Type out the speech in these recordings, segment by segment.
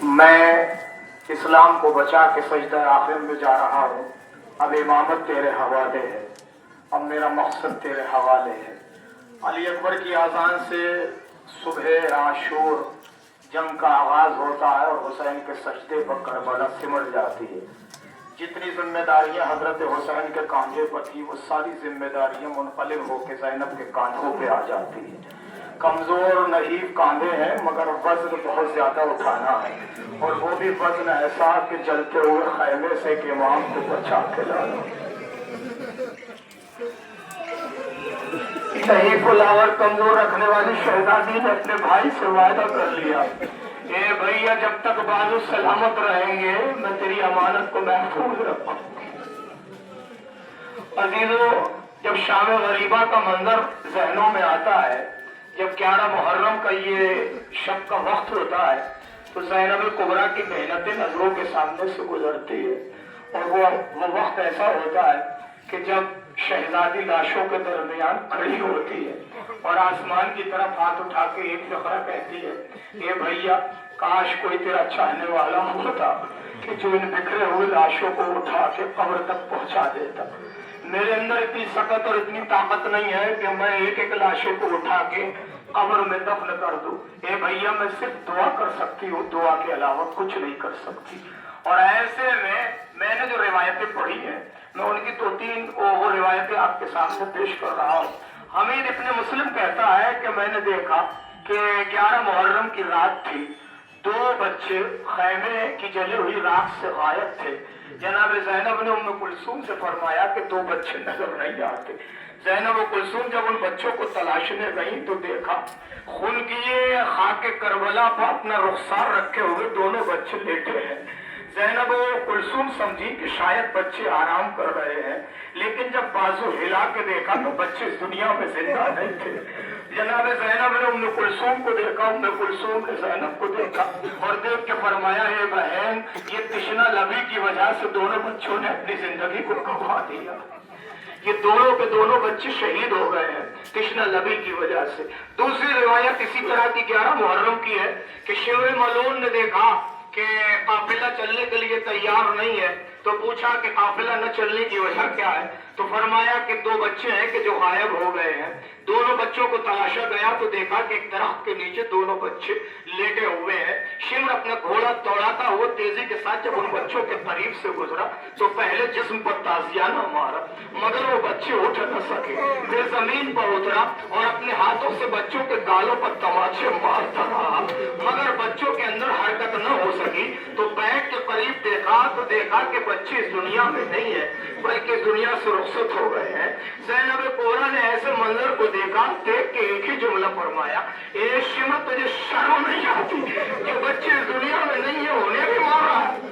میں اسلام کو بچا کے سجدہ آخر میں جا رہا ہوں. اب امامت تیرے حوالے ہے، اب میرا مقصد تیرے حوالے ہے. علی اکبر کی اذان سے صبح عاشور جنگ کا آغاز ہوتا ہے اور حسین کے سجدے پر کربلا سمٹ جاتی ہے. جتنی ذمہ داریاں حضرت حسین کے کاندھے پر تھی وہ ساری ذمہ داریاں منقلب ہو کے زینب کے کاندھوں پہ آ جاتی ہیں. کمزور نحیف کاندھے ہیں مگر وزن بہت زیادہ اٹھانا ہے، اور وہ بھی وزن ایسا کہ جلتے ہوئے خیمے سے کہ امام کو بچا کے لانا. نحیف الاور کمزور رکھنے والی شہزادی نے اپنے بھائی سے وعدہ کر لیا، اے بھیا جب تک بازو سلامت رہیں گے میں تیری امانت کو محفوظ رکھوں. عزیزو، جب شام غریبہ کا منظر ذہنوں میں آتا ہے، جب 11 محرم کا یہ شب کا وقت ہوتا ہے تو زینب کبریٰ کی محنتیں نظروں کے سامنے سے گزرتی ہے. اور وہ وقت ایسا ہوتا ہے کہ جب شہزادی لاشوں کے درمیان کھڑی ہوتی ہے اور آسمان کی طرف ہاتھ اٹھا کے ایک فقرہ کہتی ہے، اے بھیا کاش کوئی تیرا چاہنے والا ہوتا کہ جو ان بکھرے ہوئے لاشوں کو اٹھا کے قبر تک پہنچا دیتا. میرے اندر اتنی سخت اور اتنی طاقت نہیں ہے کہ میں ایک ایک لاشوں کو اٹھا کے قبر میں دفن کر دوں. اے بھیا میں صرف دعا کر سکتی ہوں، دعا کے علاوہ کچھ نہیں کر سکتی. اور ایسے میں نے جو روایتیں پڑھی ہیں میں ان کی 2-3 وہ روایتیں آپ کے سامنے پیش کر رہا ہوں. حمید ابن مسلم کہتا ہے کہ میں نے دیکھا کہ 11 محرم کی رات تھی، 2 بچے خیمے کی جلی ہوئی راکھ سے غائب تھے. جناب زینب نے ام کلثوم سے فرمایا کہ 2 بچے نظر نہیں آتے. زینب و کلثوم جب ان بچوں کو تلاشنے گئیں تو دیکھا خون کی خاک کربلا پر اپنا رخسار رکھے ہوئے دونوں بچے لیٹے ہیں. زینب و کلثوم سمجھی کہ شاید بچے آرام کر رہے ہیں، لیکن جب بازو ہلا کے دیکھا تو بچے اس دنیا میں زندہ نہیں تھے. جناب زینب نے ام کلثوم کو دیکھا، ام کلثوم نے زینب کو دیکھا اور دیکھ کے فرمایا، اے بہن یہ تشنہ لبی کی وجہ سے دونوں بچوں نے اپنی زندگی کو گنوا دیا. یہ دونوں کے دونوں بچے شہید ہو گئے ہیں تشنہ لبی کی وجہ سے. دوسری روایت اسی طرح کی 11 محرم کی ہے کہ شمر ملعون نے دیکھا کہ قافلہ چلنے کے لیے تیار نہیں ہے تو پوچھا کہ قافلہ نہ چلنے کی وجہ کیا ہے، تو فرمایا کہ 2 بچے ہیں کہ جو غائب ہو گئے ہیں. دونوں بچوں کو تلاشا گیا تو دیکھا کہ ایک درخت کے نیچے دونوں بچے لیٹے ہوئے ہیں. شمر اپنا گھوڑا دوڑاتا ہوا تیزی کے ساتھ جب ان بچوں کے قریب سے گزرا تو پہلے جسم پر تازیانہ مارا مگر وہ بچے اٹھ نہ سکے. پھر زمین پر اترا اور اپنے ہاتھوں سے بچوں کے گالوں پر تماچے مارتا رہا مگر بچوں کے اندر حرکت نہ ہو سکی. تو بیٹھ کے قریب دیکھا تو دیکھا کہ بچے اس دنیا میں نہیں ہے بلکہ اس دنیا سے رخصت ہو گئے ہیں. زینب کبریٰ نے ایسے منظر کو دیکھا، دیکھ کے ایک ہی جملہ فرمایا، اے شمر تجھے شرم نہیں آتی کہ بچے اس دنیا میں نہیں ہے، انہیں بھی مار رہا ہے،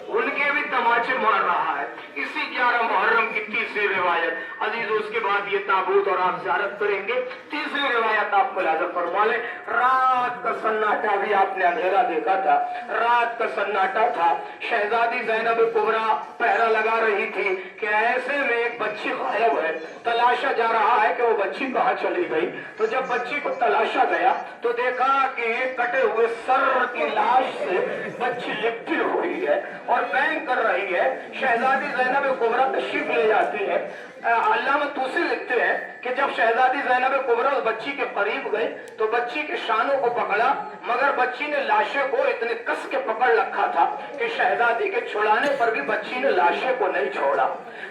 ان کے بھی تماچے مار رہا ہے. اسی 11 محرم کی تیسری روایت. عزیز اس کے بعد یہ تابوت اور آپ زیارت کریں گے. تیسری روایت آپ ملاحظہ فرما لیں. رات کا سناٹا بھی آپ نے اندھیرا دیکھا تھا، رات کا سناٹا تھا. شہزادی زینب کبریٰ پہرا لگا رہی تھی کہ ایسے میں ایک بچی غائب ہے، تلاشا جا رہا ہے کہ وہ بچی کہاں چلی گئی. تو جب بچی کو تلاشا گیا تو دیکھا کہ ایک کٹے ہوئے سر کی لاش سے بچی لپٹی ہوئی ہے اور بینگ کر رہی ہے. شہزادی زینب کبریٰ تشریف لے جاتی ہے. علامہ طوسی لکھتے ہیں کہ جب شہزادی زینب کبریٰ اس بچی کے قریب گئی تو بچی کے شانوں کو پکڑا مگر بچی نے لاشے کو اتنے کس کے پکڑ رکھا تھا کہ شہزادی کے چھڑانے پر بھی بچی نے لاشے کو نہیں چھوڑا.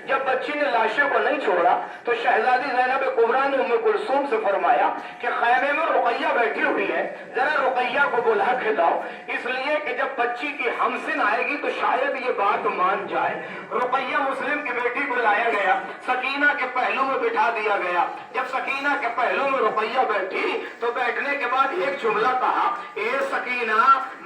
جب بچی نے لاشے کو نہیں چھوڑا تو شہزادی زینب کبریٰ نے ام کلثوم سے فرمایا کہ خیمے میں رقیہ بیٹھی ہوئی ہے، ذرا رقیہ کو بلا کے لاؤ، اس لیے کہ جب بچی کی ہمسن آئے گی تو شاید یہ بات مان جائے. رقیہ مسلم کی بیٹی کو لایا گیا، سکینہ کے پہلو میں بٹھا دیا گیا. جب سکینہ کے پہلو میں رقیہ بیٹھی تو بیٹھنے کے بعد ایک جملہ کہا، اے سکینہ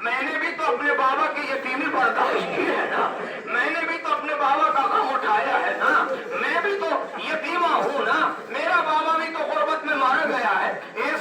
میں نے بھی تو اپنے بابا کی یتیمی برداشت کی ہے نا، میں نے بھی تو اپنے بابا کا غم اٹھایا ہے نا، میں بھی تو یتیمہ ہوں نا، میرا بابا بھی تو غربت میں مارا گیا ہے. اے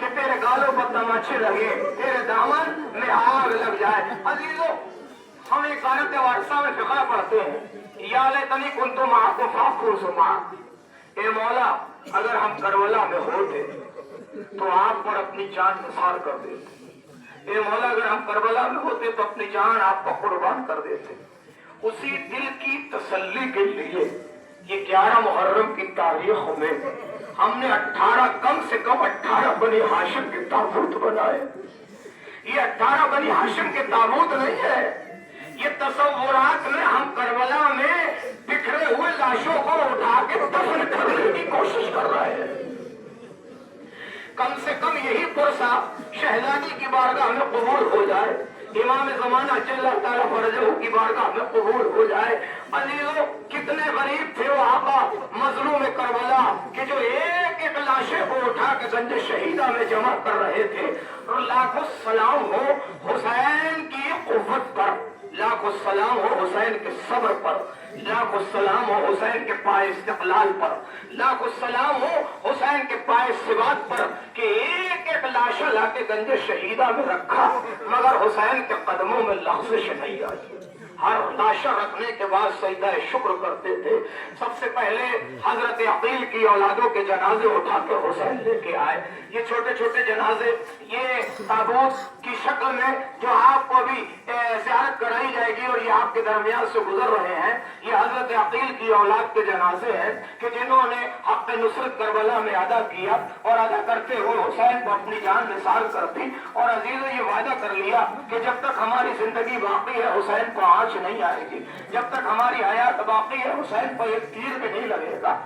کہ تیرے گالوں پر تماچے لگے، تیرے دامن میں آگ لگ جائے۔ عزیزو، ہم ایک آیت وارثہ میں فقہ پڑھتے ہیں، یا لیتنی کنت معکم فاخوض معکم، اے مولا اگر ہم کربلا میں ہوتے تو آپ پر اپنی جان نثار کر دیتے، اے مولا اگر ہم کربلا میں ہوتے تو اپنی جان آپ کو قربان کر دیتے۔ اسی دل کی تسلی کے لیے یہ 11 محرم کی تاریخ میں ہم نے 18 کم سے کم 18 بنی ہاشم کے تابوت بنائے۔ یہ 18 بنی ہاشم کے تابوت نہیں ہے، یہ تصورات میں ہم کربلا میں بکھرے ہوئے لاشوں کو اٹھا کے دفن کرنے کی کوشش کر رہے ہیں۔ کم سے کم یہی پرسہ شہزادی کی بارگاہ میں قبول ہو جائے، امام زمانہ جل اللہ تعالیٰ فرجہ کی بارگاہ میں قبول ہو جائے۔ عزیزو، کتنے غریب تھے وہ آقا مظلوم کربلا کہ جو ایک ایک لاشے کو اٹھا کے گنج شہیدہ میں جمع کر رہے تھے۔ اور لاکھوں سلام ہو حسین کی قوت پر، لاکھوں سلام ہو حسین کے صبر پر، لاکھوں سلام ہو حسین کے پائے استقلال پر، لاکھوں سلام ہو حسین کے پائے ثبات پر کہ ایک ایک لاشا لا کے گنج شہیدہ میں رکھا مگر حسین کے قدموں میں لغزش نہیں آئی۔ ہر لاشا رکھنے کے بعد سجدہ شکر کرتے تھے۔ سب سے پہلے حضرت عقیل کی اولادوں کے جنازے اٹھا کے حسین لے کے آئے۔ یہ چھوٹے چھوٹے جنازے یہ تابوت کی شکل میں جو آپ کو ابھی زیارت کرائی جائے گی اور یہ آپ کے درمیان سے گزر رہے ہیں، یہ حضرت عقیل کی اولاد کے جنازے ہیں کہ جنہوں نے حق نصرت کربلا میں ادا کیا اور ادا کرتے ہوئے حسین کو اپنی جان نثار کر دی اور عزیزو یہ وعدہ کر لیا کہ جب تک ہماری زندگی باقی ہے حسین کو آنچ نہیں آئے گی، جب تک ہماری حیات باقی ہے حسین کو ایک تیر بھی نہیں لگے گا۔